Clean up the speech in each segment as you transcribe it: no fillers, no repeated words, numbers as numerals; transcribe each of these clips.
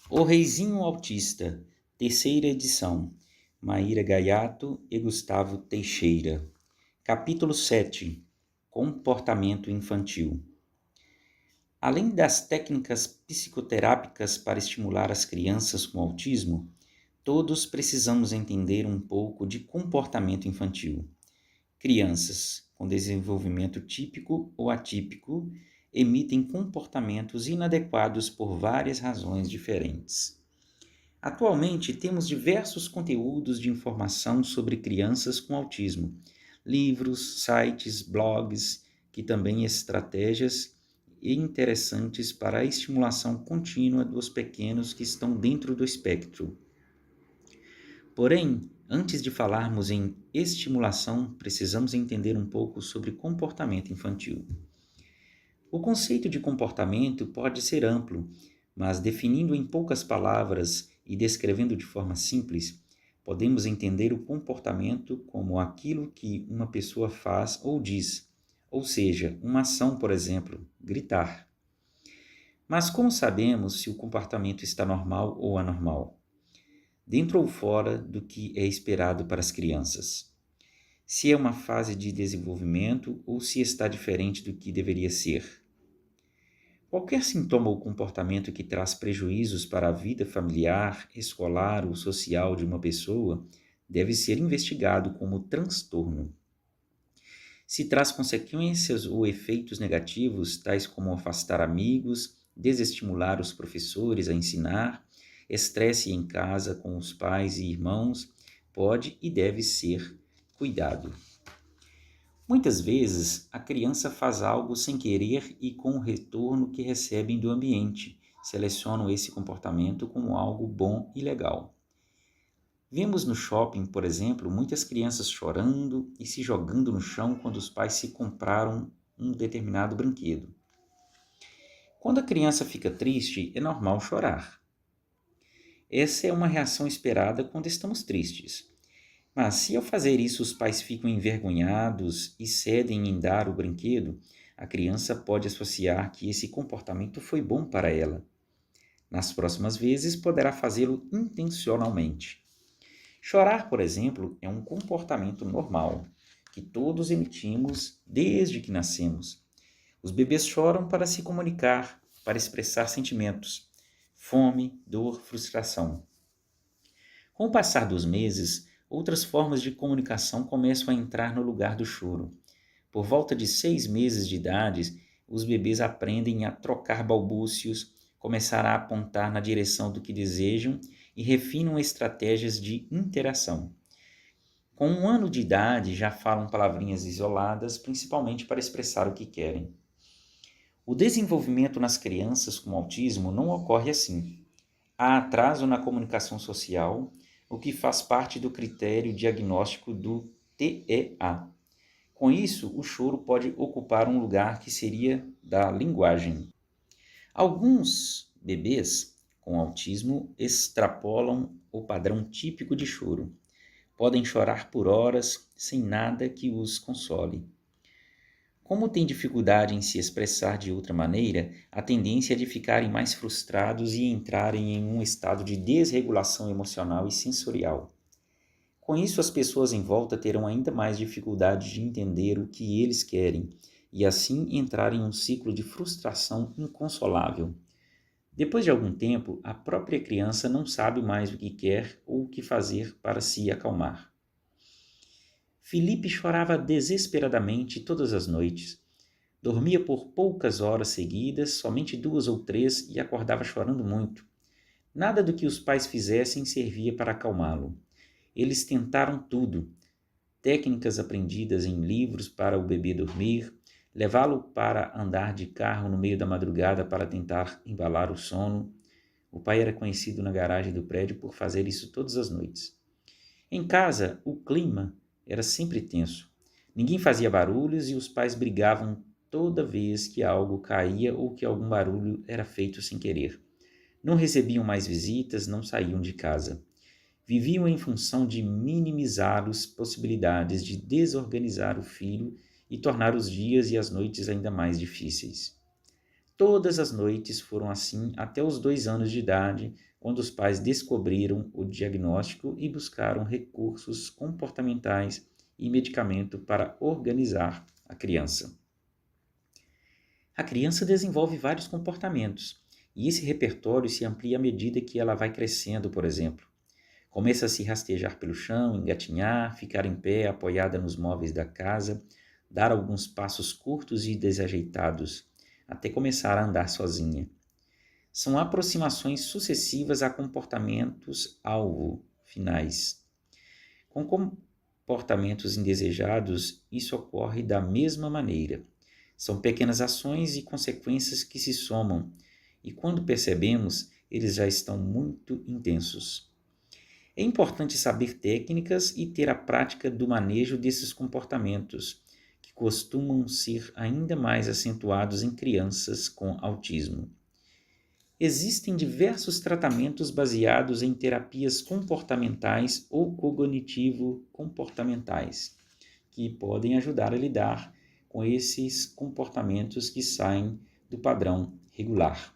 O Reizinho Autista, terceira edição, Maíra Gaiato e Gustavo Teixeira. Capítulo 7. Comportamento infantil. Além das técnicas psicoterápicas para estimular as crianças com autismo, todos precisamos entender um pouco de comportamento infantil. Crianças com desenvolvimento típico ou atípico emitem comportamentos inadequados por várias razões diferentes. Atualmente, temos diversos conteúdos de informação sobre crianças com autismo, livros, sites, blogs, que também estratégias interessantes para a estimulação contínua dos pequenos que estão dentro do espectro. Porém, antes de falarmos em estimulação, precisamos entender um pouco sobre comportamento infantil. O conceito de comportamento pode ser amplo, mas definindo em poucas palavras e descrevendo de forma simples, podemos entender o comportamento como aquilo que uma pessoa faz ou diz, ou seja, uma ação, por exemplo, gritar. Mas como sabemos se o comportamento está normal ou anormal? Dentro ou fora do que é esperado para as crianças? Se é uma fase de desenvolvimento ou se está diferente do que deveria ser? Qualquer sintoma ou comportamento que traz prejuízos para a vida familiar, escolar ou social de uma pessoa deve ser investigado como transtorno. Se traz consequências ou efeitos negativos, tais como afastar amigos, desestimular os professores a ensinar, estresse em casa com os pais e irmãos, pode e deve ser cuidado. Muitas vezes, a criança faz algo sem querer e com o retorno que recebem do ambiente, selecionam esse comportamento como algo bom e legal. Vemos no shopping, por exemplo, muitas crianças chorando e se jogando no chão quando os pais se compraram um determinado brinquedo. Quando a criança fica triste, é normal chorar. Essa é uma reação esperada quando estamos tristes. Mas se ao fazer isso os pais ficam envergonhados e cedem em dar o brinquedo, a criança pode associar que esse comportamento foi bom para ela. Nas próximas vezes poderá fazê-lo intencionalmente. Chorar, por exemplo, é um comportamento normal, que todos emitimos desde que nascemos. Os bebês choram para se comunicar, para expressar sentimentos, fome, dor, frustração. Com o passar dos meses, outras formas de comunicação começam a entrar no lugar do choro. Por volta de 6 meses de idade, os bebês aprendem a trocar balbúcios, começar a apontar na direção do que desejam e refinam estratégias de interação. Com 1 ano de idade, já falam palavrinhas isoladas, principalmente para expressar o que querem. O desenvolvimento nas crianças com autismo não ocorre assim. Há atraso na comunicação social, o que faz parte do critério diagnóstico do TEA. Com isso, o choro pode ocupar um lugar que seria da linguagem. Alguns bebês com autismo extrapolam o padrão típico de choro. Podem chorar por horas sem nada que os console. Como têm dificuldade em se expressar de outra maneira, a tendência é de ficarem mais frustrados e entrarem em um estado de desregulação emocional e sensorial. Com isso, as pessoas em volta terão ainda mais dificuldade de entender o que eles querem e assim entrar em um ciclo de frustração inconsolável. Depois de algum tempo, a própria criança não sabe mais o que quer ou o que fazer para se acalmar. Felipe chorava desesperadamente todas as noites. Dormia por poucas horas seguidas, somente 2 ou 3, e acordava chorando muito. Nada do que os pais fizessem servia para acalmá-lo. Eles tentaram tudo. Técnicas aprendidas em livros para o bebê dormir, levá-lo para andar de carro no meio da madrugada para tentar embalar o sono. O pai era conhecido na garagem do prédio por fazer isso todas as noites. Em casa, o clima era sempre tenso. Ninguém fazia barulhos e os pais brigavam toda vez que algo caía ou que algum barulho era feito sem querer. Não recebiam mais visitas, não saíam de casa. Viviam em função de minimizar as possibilidades de desorganizar o filho e tornar os dias e as noites ainda mais difíceis. Todas as noites foram assim até os 2 anos de idade, quando os pais descobriram o diagnóstico e buscaram recursos comportamentais e medicamento para organizar a criança. A criança desenvolve vários comportamentos, e esse repertório se amplia à medida que ela vai crescendo, por exemplo. Começa a se rastejar pelo chão, engatinhar, ficar em pé apoiada nos móveis da casa, dar alguns passos curtos e desajeitados, até começar a andar sozinha. São aproximações sucessivas a comportamentos-alvo finais. Com comportamentos indesejados, isso ocorre da mesma maneira. São pequenas ações e consequências que se somam, e quando percebemos, eles já estão muito intensos. É importante saber técnicas e ter a prática do manejo desses comportamentos, que costumam ser ainda mais acentuados em crianças com autismo. Existem diversos tratamentos baseados em terapias comportamentais ou cognitivo-comportamentais, que podem ajudar a lidar com esses comportamentos que saem do padrão regular.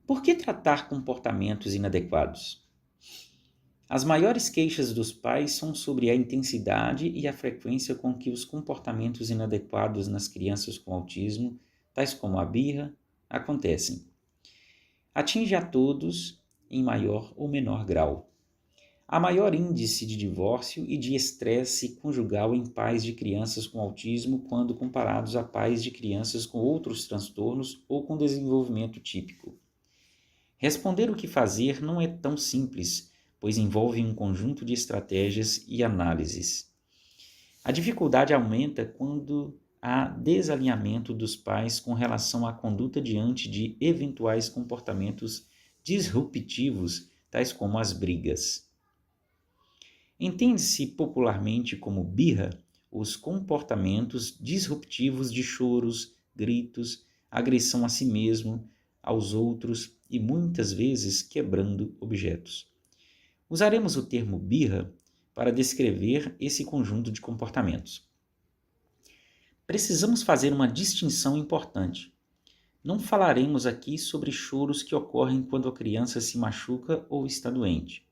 Por que tratar comportamentos inadequados? As maiores queixas dos pais são sobre a intensidade e a frequência com que os comportamentos inadequados nas crianças com autismo, tais como a birra, acontecem. Atinge a todos em maior ou menor grau. Há maior índice de divórcio e de estresse conjugal em pais de crianças com autismo quando comparados a pais de crianças com outros transtornos ou com desenvolvimento típico. Responder o que fazer não é tão simples, pois envolve um conjunto de estratégias e análises. A dificuldade aumenta quando há desalinhamento dos pais com relação à conduta diante de eventuais comportamentos disruptivos, tais como as brigas. Entende-se popularmente como birra os comportamentos disruptivos de choros, gritos, agressão a si mesmo, aos outros e muitas vezes quebrando objetos. Usaremos o termo birra para descrever esse conjunto de comportamentos. Precisamos fazer uma distinção importante. Não falaremos aqui sobre choros que ocorrem quando a criança se machuca ou está doente.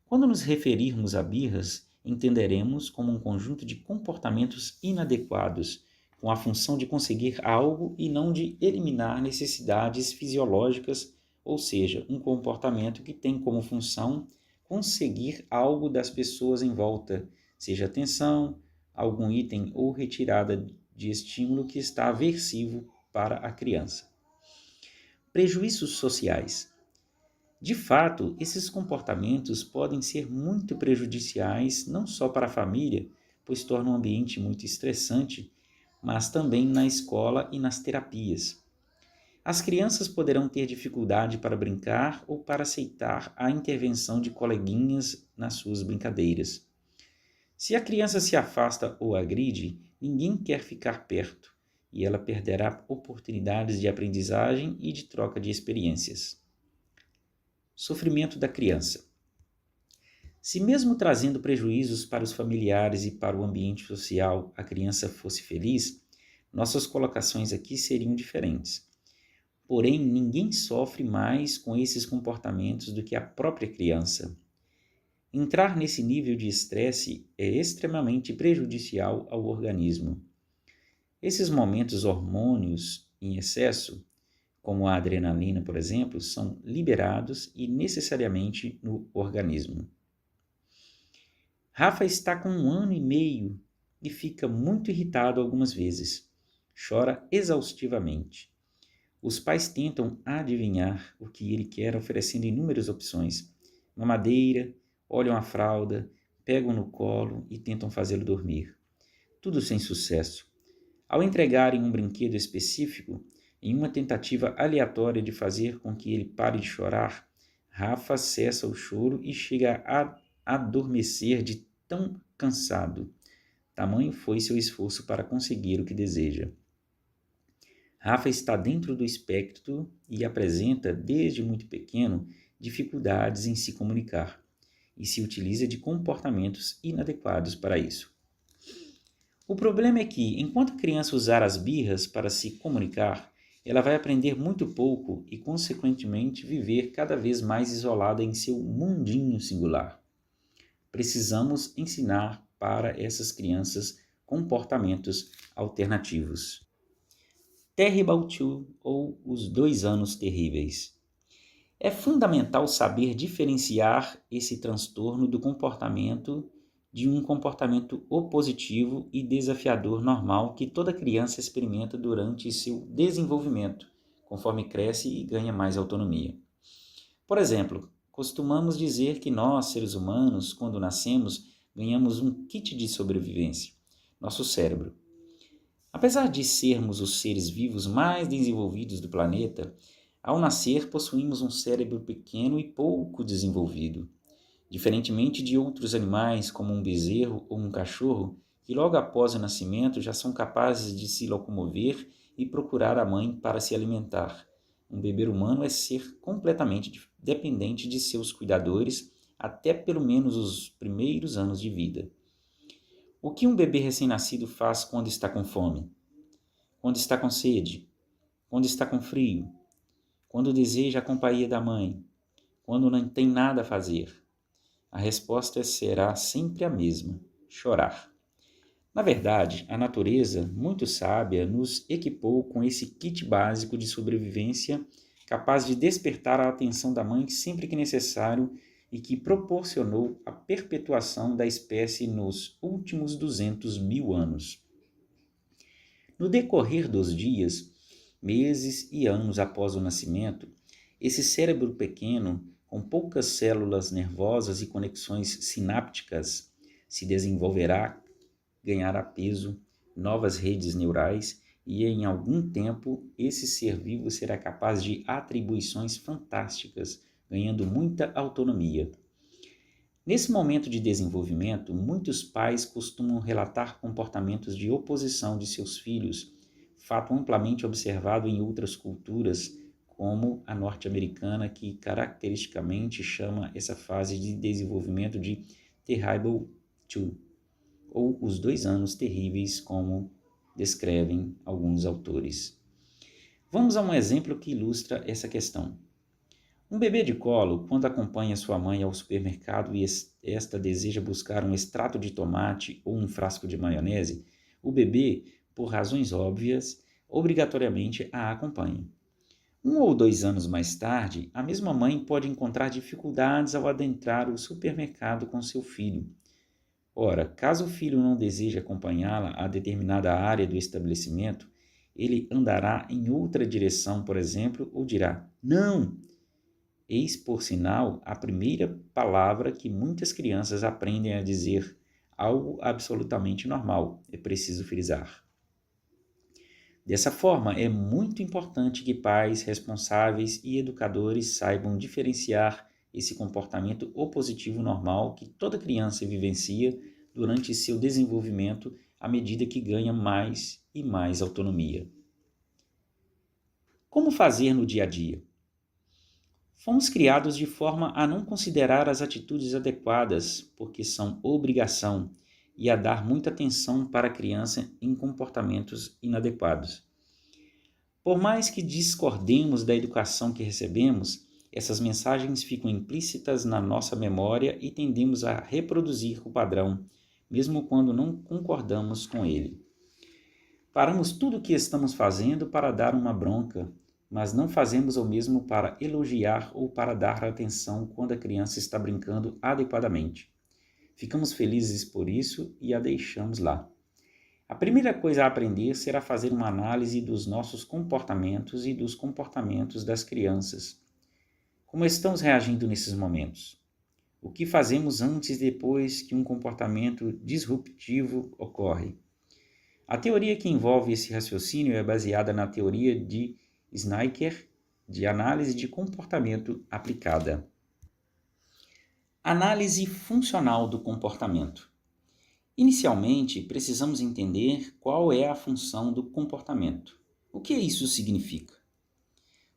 Quando nos referirmos a birras, entenderemos como um conjunto de comportamentos inadequados, com a função de conseguir algo e não de eliminar necessidades fisiológicas, ou seja, um comportamento que tem como função conseguir algo das pessoas em volta, seja atenção, algum item ou retirada de estímulo que está aversivo para a criança. Prejuízos sociais. De fato, esses comportamentos podem ser muito prejudiciais não só para a família, pois tornam o ambiente muito estressante, mas também na escola e nas terapias. As crianças poderão ter dificuldade para brincar ou para aceitar a intervenção de coleguinhas nas suas brincadeiras. Se a criança se afasta ou agride, ninguém quer ficar perto, e ela perderá oportunidades de aprendizagem e de troca de experiências. Sofrimento da criança. Se mesmo trazendo prejuízos para os familiares e para o ambiente social a criança fosse feliz, nossas colocações aqui seriam diferentes. Porém, ninguém sofre mais com esses comportamentos do que a própria criança. Entrar nesse nível de estresse é extremamente prejudicial ao organismo. Esses momentos hormônios em excesso, como a adrenalina, por exemplo, são liberados e necessariamente no organismo. Rafa está com 1 ano e meio e fica muito irritado algumas vezes. Chora exaustivamente. Os pais tentam adivinhar o que ele quer, oferecendo inúmeras opções. Mamadeira, olham a fralda, pegam no colo e tentam fazê-lo dormir. Tudo sem sucesso. Ao entregarem um brinquedo específico, em uma tentativa aleatória de fazer com que ele pare de chorar, Rafa cessa o choro e chega a adormecer de tão cansado. Tamanho foi seu esforço para conseguir o que deseja. Rafa está dentro do espectro e apresenta, desde muito pequeno, dificuldades em se comunicar e se utiliza de comportamentos inadequados para isso. O problema é que, enquanto a criança usar as birras para se comunicar, ela vai aprender muito pouco e, consequentemente, viver cada vez mais isolada em seu mundinho singular. Precisamos ensinar para essas crianças comportamentos alternativos. Terrible Two, ou Os 2 Anos Terríveis. É fundamental saber diferenciar esse transtorno do comportamento de um comportamento opositivo e desafiador normal que toda criança experimenta durante seu desenvolvimento, conforme cresce e ganha mais autonomia. Por exemplo, costumamos dizer que nós, seres humanos, quando nascemos, ganhamos um kit de sobrevivência, nosso cérebro. Apesar de sermos os seres vivos mais desenvolvidos do planeta, ao nascer possuímos um cérebro pequeno e pouco desenvolvido. Diferentemente de outros animais, como um bezerro ou um cachorro, que logo após o nascimento já são capazes de se locomover e procurar a mãe para se alimentar. Um bebê humano é ser completamente dependente de seus cuidadores até pelo menos os primeiros anos de vida. O que um bebê recém-nascido faz quando está com fome? Quando está com sede? Quando está com frio? Quando deseja a companhia da mãe? Quando não tem nada a fazer? A resposta será sempre a mesma: chorar. Na verdade, a natureza, muito sábia, nos equipou com esse kit básico de sobrevivência capaz de despertar a atenção da mãe sempre que necessário e que proporcionou a perpetuação da espécie nos últimos 200 mil anos. No decorrer dos dias, meses e anos após o nascimento, esse cérebro pequeno, com poucas células nervosas e conexões sinápticas, se desenvolverá, ganhará peso, novas redes neurais e, em algum tempo, esse ser vivo será capaz de atribuições fantásticas, ganhando muita autonomia. Nesse momento de desenvolvimento, muitos pais costumam relatar comportamentos de oposição de seus filhos, fato amplamente observado em outras culturas, como a norte-americana, que caracteristicamente chama essa fase de desenvolvimento de Terrible Two, ou Os 2 Anos Terríveis, como descrevem alguns autores. Vamos a um exemplo que ilustra essa questão. Um bebê de colo, quando acompanha sua mãe ao supermercado e esta deseja buscar um extrato de tomate ou um frasco de maionese, o bebê, por razões óbvias, obrigatoriamente a acompanha. 1 ou 2 anos mais tarde, a mesma mãe pode encontrar dificuldades ao adentrar o supermercado com seu filho. Ora, caso o filho não deseje acompanhá-la a determinada área do estabelecimento, ele andará em outra direção, por exemplo, ou dirá: "Não!" Eis, por sinal, a primeira palavra que muitas crianças aprendem a dizer, algo absolutamente normal, é preciso frisar. Dessa forma, é muito importante que pais responsáveis e educadores saibam diferenciar esse comportamento opositivo normal que toda criança vivencia durante seu desenvolvimento à medida que ganha mais e mais autonomia. Como fazer no dia a dia? Fomos criados de forma a não considerar as atitudes adequadas, porque são obrigação, e a dar muita atenção para a criança em comportamentos inadequados. Por mais que discordemos da educação que recebemos, essas mensagens ficam implícitas na nossa memória e tendemos a reproduzir o padrão, mesmo quando não concordamos com ele. Paramos tudo o que estamos fazendo para dar uma bronca, mas não fazemos o mesmo para elogiar ou para dar atenção quando a criança está brincando adequadamente. Ficamos felizes por isso e a deixamos lá. A primeira coisa a aprender será fazer uma análise dos nossos comportamentos e dos comportamentos das crianças. Como estamos reagindo nesses momentos? O que fazemos antes e depois que um comportamento disruptivo ocorre? A teoria que envolve esse raciocínio é baseada na teoria de Snyker, de análise de comportamento aplicada. Análise funcional do comportamento. Inicialmente, precisamos entender qual é a função do comportamento. O que isso significa?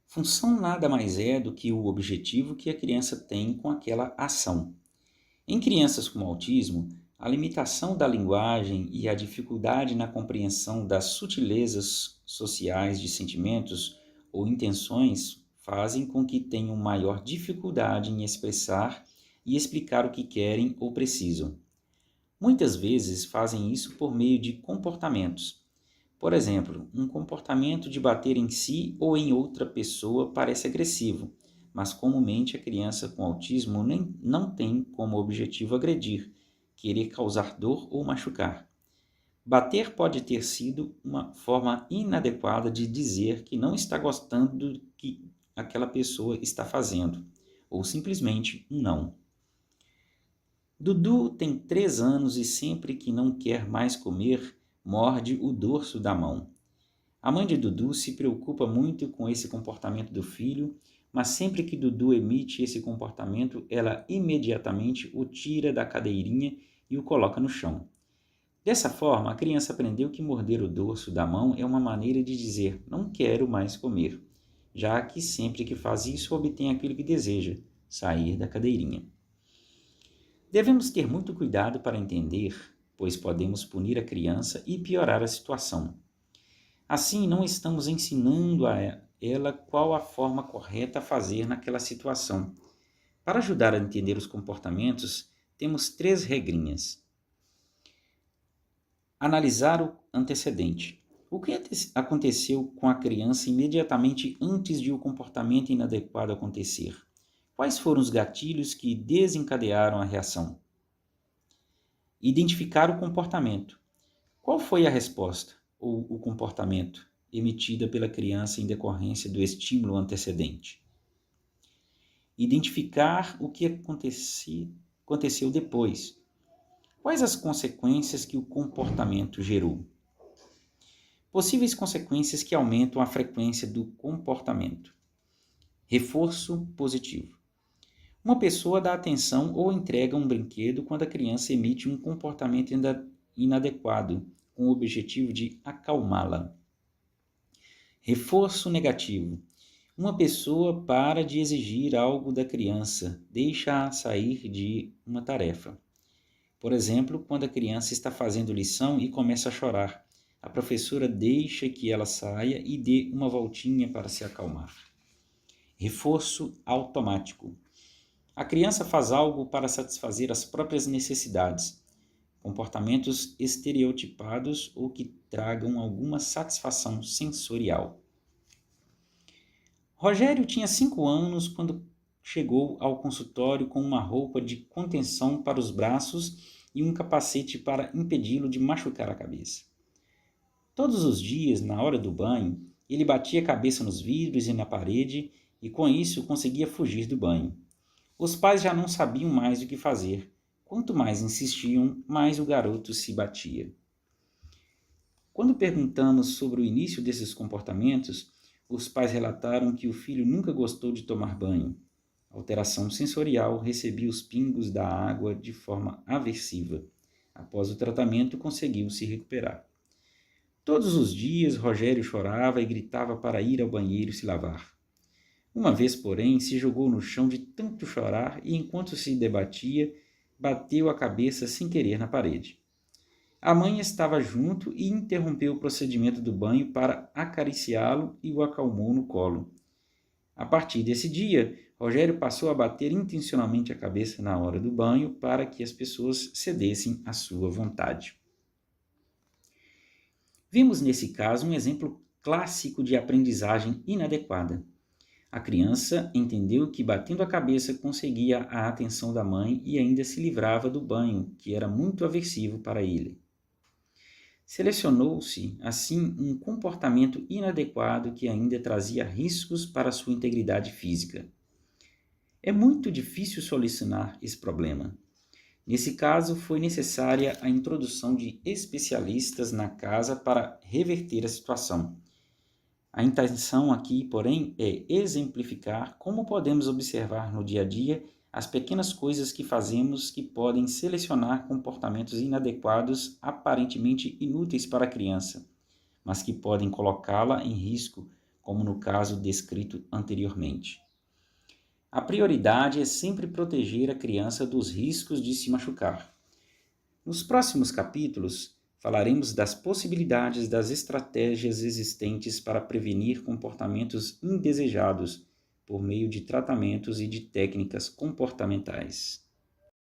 Função nada mais é do que o objetivo que a criança tem com aquela ação. Em crianças com autismo, A limitação da linguagem e a dificuldade na compreensão das sutilezas sociais de sentimentos ou intenções fazem com que tenham maior dificuldade em expressar e explicar o que querem ou precisam. Muitas vezes fazem isso por meio de comportamentos. Por exemplo, um comportamento de bater em si ou em outra pessoa parece agressivo, mas comumente a criança com autismo não tem como objetivo agredir, querer causar dor ou machucar. Bater pode ter sido uma forma inadequada de dizer que não está gostando do que aquela pessoa está fazendo, ou simplesmente um não. Dudu tem 3 anos e sempre que não quer mais comer, morde o dorso da mão. A mãe de Dudu se preocupa muito com esse comportamento do filho, mas sempre que Dudu emite esse comportamento, ela imediatamente o tira da cadeirinha e o coloca no chão. Dessa forma, a criança aprendeu que morder o dorso da mão é uma maneira de dizer não quero mais comer, já que sempre que faz isso obtém aquilo que deseja, sair da cadeirinha. Devemos ter muito cuidado para entender, pois podemos punir a criança e piorar a situação. Assim, não estamos ensinando a ela qual a forma correta a fazer naquela situação. Para ajudar a entender os comportamentos, temos 3 regrinhas. Analisar o antecedente. O que aconteceu com a criança imediatamente antes de o comportamento inadequado acontecer? Quais foram os gatilhos que desencadearam a reação? Identificar o comportamento. Qual foi a resposta ou o comportamento emitida pela criança em decorrência do estímulo antecedente? Identificar o que aconteceu depois. Quais as consequências que o comportamento gerou? Possíveis consequências que aumentam a frequência do comportamento. Reforço positivo. Uma pessoa dá atenção ou entrega um brinquedo quando a criança emite um comportamento inadequado, com o objetivo de acalmá-la. Reforço negativo. Uma pessoa para de exigir algo da criança, deixa-a sair de uma tarefa. Por exemplo, quando a criança está fazendo lição e começa a chorar, a professora deixa que ela saia e dê uma voltinha para se acalmar. Reforço automático. A criança faz algo para satisfazer as próprias necessidades, comportamentos estereotipados ou que tragam alguma satisfação sensorial. Rogério tinha 5 anos quando chegou ao consultório com uma roupa de contenção para os braços e um capacete para impedi-lo de machucar a cabeça. Todos os dias, na hora do banho, ele batia a cabeça nos vidros e na parede e com isso conseguia fugir do banho. Os pais já não sabiam mais o que fazer. Quanto mais insistiam, mais o garoto se batia. Quando perguntamos sobre o início desses comportamentos, os pais relataram que o filho nunca gostou de tomar banho. Alteração sensorial, recebia os pingos da água de forma aversiva. Após o tratamento, conseguiu se recuperar. Todos os dias, Rogério chorava e gritava para ir ao banheiro se lavar. Uma vez, porém, se jogou no chão de tanto chorar e, enquanto se debatia, bateu a cabeça sem querer na parede. A mãe estava junto e interrompeu o procedimento do banho para acariciá-lo e o acalmou no colo. A partir desse dia, Rogério passou a bater intencionalmente a cabeça na hora do banho para que as pessoas cedessem à sua vontade. Vimos nesse caso um exemplo clássico de aprendizagem inadequada. A criança entendeu que batendo a cabeça conseguia a atenção da mãe e ainda se livrava do banho, que era muito aversivo para ele. Selecionou-se, assim, um comportamento inadequado que ainda trazia riscos para sua integridade física. É muito difícil solucionar esse problema. Nesse caso, foi necessária a introdução de especialistas na casa para reverter a situação. A intenção aqui, porém, é exemplificar como podemos observar no dia a dia as pequenas coisas que fazemos que podem selecionar comportamentos inadequados aparentemente inúteis para a criança, mas que podem colocá-la em risco, como no caso descrito anteriormente. A prioridade é sempre proteger a criança dos riscos de se machucar. Nos próximos capítulos, falaremos das possibilidades das estratégias existentes para prevenir comportamentos indesejados por meio de tratamentos e de técnicas comportamentais.